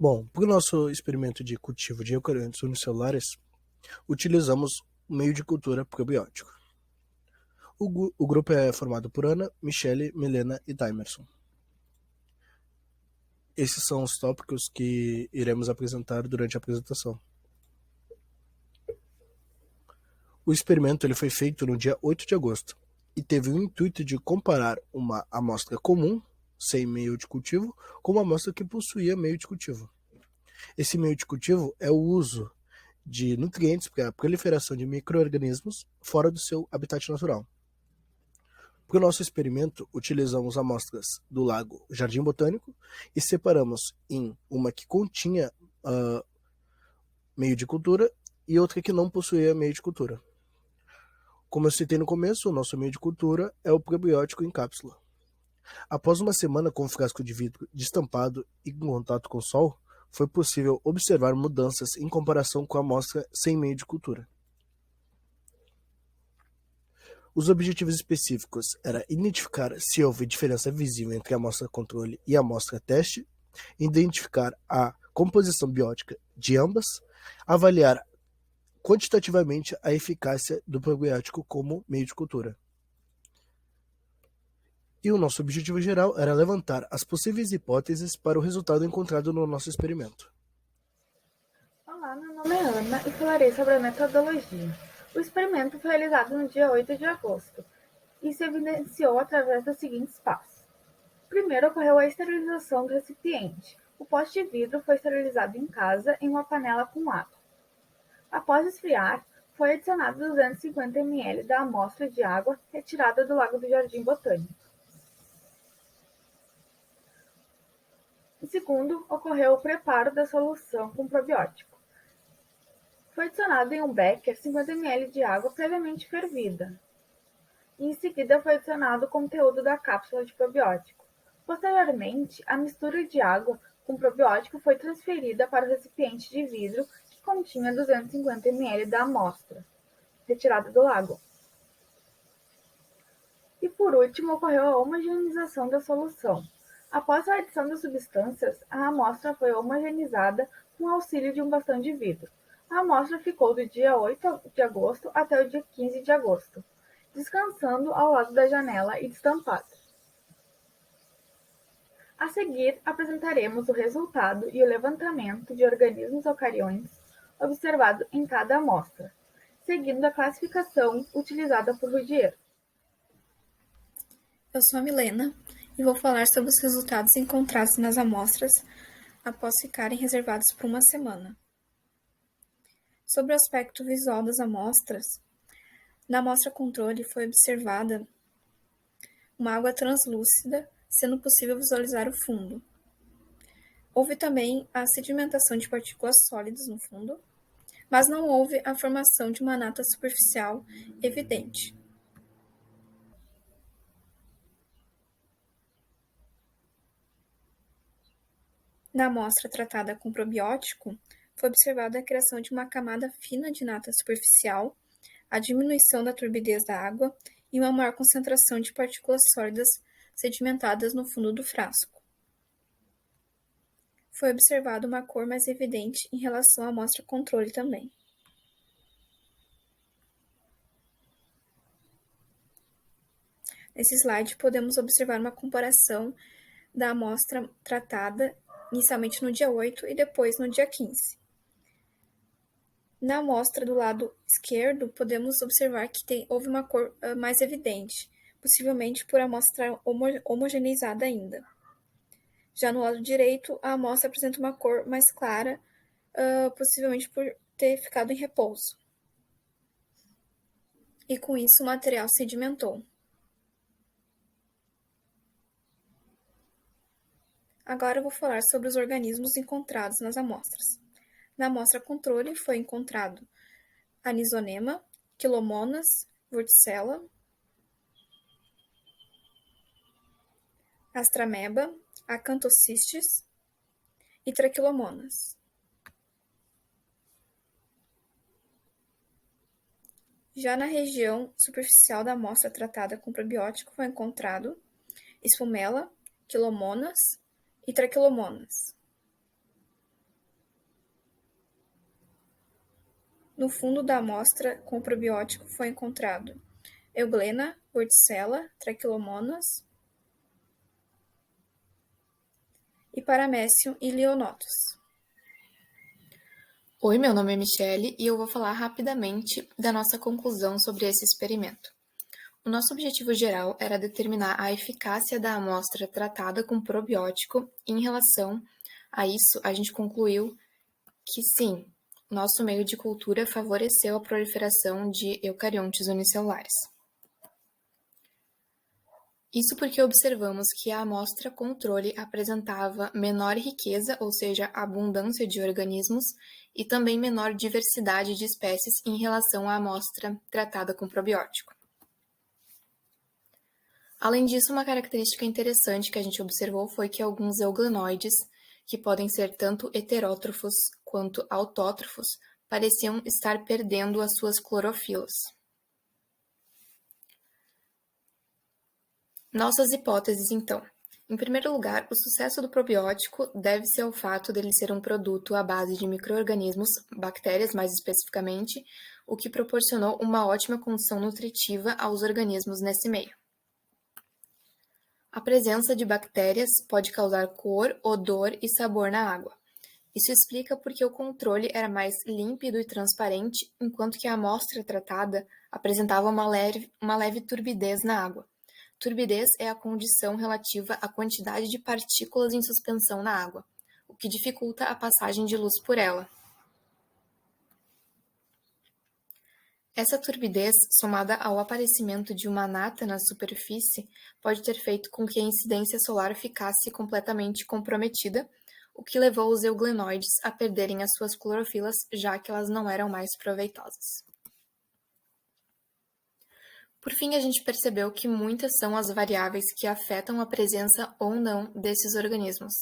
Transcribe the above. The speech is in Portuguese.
Bom, para o nosso experimento de cultivo de eucariotes unicelulares, utilizamos o meio de cultura probiótico. O grupo é formado por Ana, Michele, Milena e Timerson. Esses são os tópicos que iremos apresentar durante a apresentação. O experimento ele foi feito no dia 8 de agosto e teve o intuito de comparar uma amostra comum, sem meio de cultivo, com uma amostra que possuía meio de cultivo. Esse meio de cultivo é o uso de nutrientes para a proliferação de micro-organismos fora do seu habitat natural. Para o nosso experimento, utilizamos amostras do lago Jardim Botânico e separamos em uma que continha meio de cultura e outra que não possuía meio de cultura. Como eu citei no começo, o nosso meio de cultura é o probiótico em cápsula. Após uma semana com o frasco de vidro destampado e em contato com o sol, foi possível observar mudanças em comparação com a amostra sem meio de cultura. Os objetivos específicos eram identificar se houve diferença visível entre a amostra controle e a amostra teste, identificar a composição biótica de ambas, avaliar quantitativamente a eficácia do probiótico como meio de cultura. E o nosso objetivo geral era levantar as possíveis hipóteses para o resultado encontrado no nosso experimento. Olá, meu nome é Ana e falarei sobre a metodologia. O experimento foi realizado no dia 8 de agosto e se evidenciou através dos seguintes passos. Primeiro, ocorreu a esterilização do recipiente. O pote de vidro foi esterilizado em casa em uma panela com água. Após esfriar, foi adicionado 250 ml da amostra de água retirada do lago do Jardim Botânico. Em segundo, ocorreu o preparo da solução com probiótico. Foi adicionado em um becker 50 ml de água previamente fervida. E em seguida foi adicionado o conteúdo da cápsula de probiótico. Posteriormente, a mistura de água com probiótico foi transferida para o recipiente de vidro que continha 250 ml da amostra, retirada do lago. E por último, ocorreu a homogeneização da solução. Após a adição das substâncias, a amostra foi homogeneizada com o auxílio de um bastão de vidro. A amostra ficou do dia 8 de agosto até o dia 15 de agosto, descansando ao lado da janela e destampada. A seguir, apresentaremos o resultado e o levantamento de organismos eucariontes observado em cada amostra, seguindo a classificação utilizada por Rudier. Eu sou a Milena e vou falar sobre os resultados encontrados nas amostras após ficarem reservados por uma semana. Sobre o aspecto visual das amostras, na amostra controle foi observada uma água translúcida, sendo possível visualizar o fundo. Houve também a sedimentação de partículas sólidas no fundo, mas não houve a formação de uma nata superficial evidente. Na amostra tratada com probiótico, foi observada a criação de uma camada fina de nata superficial, a diminuição da turbidez da água e uma maior concentração de partículas sólidas sedimentadas no fundo do frasco. Foi observada uma cor mais evidente em relação à amostra controle também. Nesse slide, podemos observar uma comparação da amostra tratada inicialmente no dia 8 e depois no dia 15. Na amostra do lado esquerdo, podemos observar que houve uma cor mais evidente, possivelmente por amostra homogeneizada ainda. Já no lado direito, a amostra apresenta uma cor mais clara, possivelmente por ter ficado em repouso. E com isso o material sedimentou. Agora eu vou falar sobre os organismos encontrados nas amostras. Na amostra controle foi encontrado Anisonema, Quilomonas, Vorticella, Astrameba, Acanthocistes e Traquilomonas. Já na região superficial da amostra tratada com probiótico foi encontrado Spumella, Quilomonas e Traquilomonas. No fundo da amostra com o probiótico foi encontrado Euglena, Vorticella, Trachilomonas e Paramecium e Leonotus. Oi, meu nome é Michele e eu vou falar rapidamente da nossa conclusão sobre esse experimento. O nosso objetivo geral era determinar a eficácia da amostra tratada com probiótico e, em relação a isso, a gente concluiu que sim, nosso meio de cultura favoreceu a proliferação de eucariontes unicelulares. Isso porque observamos que a amostra controle apresentava menor riqueza, ou seja, abundância de organismos, e também menor diversidade de espécies em relação à amostra tratada com probiótico. Além disso, uma característica interessante que a gente observou foi que alguns euglenoides, que podem ser tanto heterótrofos quanto autótrofos, pareciam estar perdendo as suas clorofilas. Nossas hipóteses, então. Em primeiro lugar, o sucesso do probiótico deve-se ao fato dele ser um produto à base de micro-organismos, bactérias mais especificamente, o que proporcionou uma ótima condição nutritiva aos organismos nesse meio. A presença de bactérias pode causar cor, odor e sabor na água. Isso explica porque o controle era mais límpido e transparente, enquanto que a amostra tratada apresentava uma leve turbidez na água. Turbidez é a condição relativa à quantidade de partículas em suspensão na água, o que dificulta a passagem de luz por ela. Essa turbidez, somada ao aparecimento de uma nata na superfície, pode ter feito com que a incidência solar ficasse completamente comprometida, o que levou os euglenoides a perderem as suas clorofilas, já que elas não eram mais proveitosas. Por fim, a gente percebeu que muitas são as variáveis que afetam a presença ou não desses organismos.